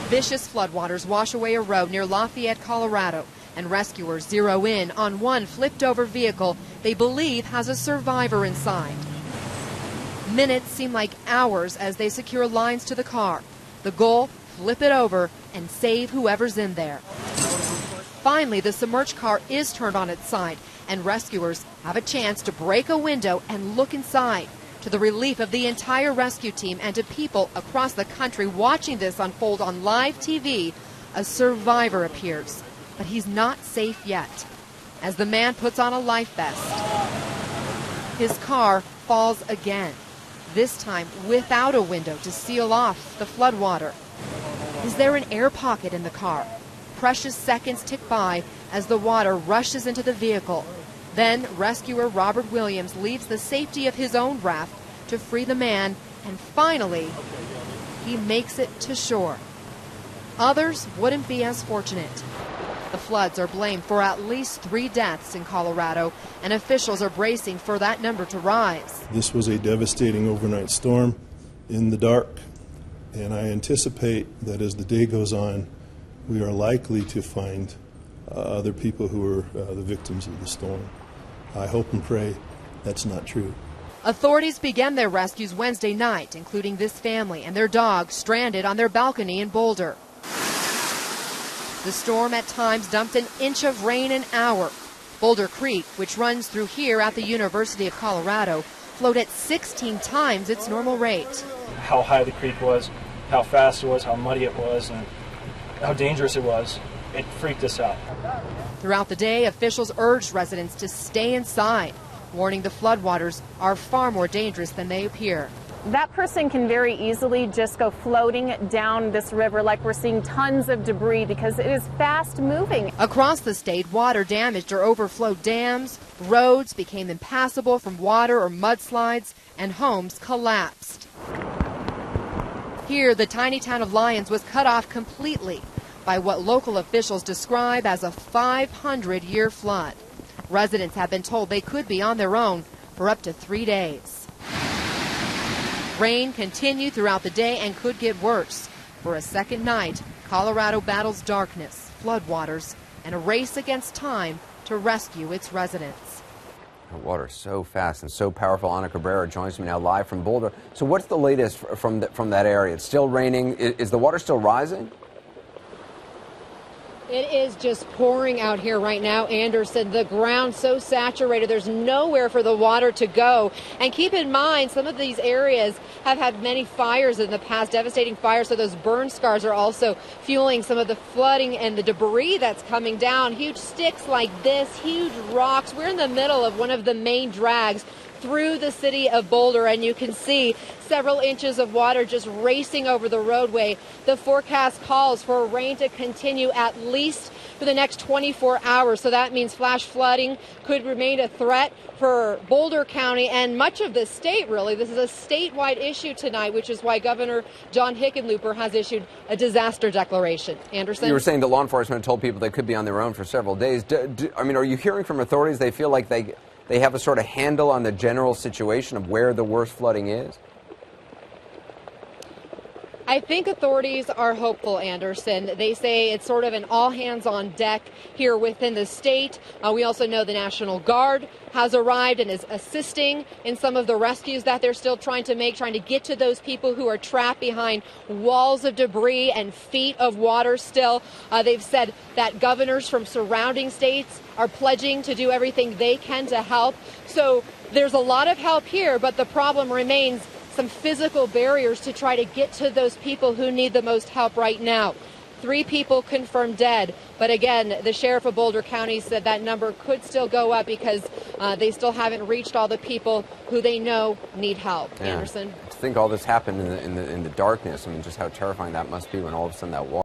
Vicious floodwaters wash away a road near Lafayette, Colorado, and rescuers zero in on one flipped-over vehicle they believe has a survivor inside. Minutes seem like hours as they secure lines to the car. The goal, flip it over and save whoever's in there. Finally, the submerged car is turned on its side, and rescuers have a chance to break a window and look inside. To the relief of the entire rescue team and to people across the country watching this unfold on live TV, a survivor appears. But he's not safe yet. As the man puts on a life vest, his car falls again, this time without a window to seal off the floodwater. Is there an air pocket in the car? Precious seconds tick by as the water rushes into the vehicle. Then rescuer Robert Williams leaves the safety of his own raft to free the man, and finally, he makes it to shore. Others wouldn't be as fortunate. The floods are blamed for at least 3 deaths in Colorado, and officials are bracing for that number to rise. This was a devastating overnight storm in the dark, and I anticipate that as the day goes on, we are likely to find other people who are the victims of the storm. I hope and pray that's not true. Authorities began their rescues Wednesday night, including this family and their dog stranded on their balcony in Boulder. The storm at times dumped an inch of rain an hour. Boulder Creek, which runs through here at the University of Colorado, flowed at 16 times its normal rate. How high the creek was, how fast it was, how muddy it was, and how dangerous it was. It freaked us out. Throughout the day, officials urged residents to stay inside, warning the floodwaters are far more dangerous than they appear. That person can very easily just go floating down this river like we're seeing tons of debris because it is fast moving. Across the state, water damaged or overflowed dams, roads became impassable from water or mudslides, and homes collapsed. Here, the tiny town of Lyons was cut off completely by what local officials describe as a 500-year flood. Residents have been told they could be on their own for up to 3 days. Rain continued throughout the day and could get worse. For a second night, Colorado battles darkness, floodwaters, and a race against time to rescue its residents. The water is so fast and so powerful. Ana Cabrera joins me now live from Boulder. So what's the latest from that area? It's still raining. Is the water still rising? It is just pouring out here right now, Anderson. The ground so saturated, there's nowhere for the water to go. And keep in mind, some of these areas have had many fires in the past, devastating fires, so those burn scars are also fueling some of the flooding and the debris that's coming down. Huge sticks like this, huge rocks. We're in the middle of one of the main drags through the city of Boulder, and you can see several inches of water just racing over the roadway. The forecast calls for rain to continue at least for the next 24 hours. So that means flash flooding could remain a threat for Boulder County and much of the state, really. This is a statewide issue tonight, which is why Governor John Hickenlooper has issued a disaster declaration. Anderson? You were saying that law enforcement told people they could be on their own for several days. I mean, are you hearing from authorities they feel like they have a sort of handle on the general situation of where the worst flooding is? I think authorities are hopeful, Anderson. They say it's sort of an all-hands-on-deck here within the state. We also know the National Guard has arrived and is assisting in some of the rescues that they're still trying to make, trying to get to those people who are trapped behind walls of debris and feet of water still. They've said that governors from surrounding states are pledging to do everything they can to help. So there's a lot of help here, but the problem remains some physical barriers to try to get to those people who need the most help right now. 3 people confirmed dead, but again, the sheriff of Boulder County said that number could still go up because they still haven't reached all the people who they know need help. Yeah. Anderson? To think all this happened in the darkness, I mean, just how terrifying that must be when all of a sudden that water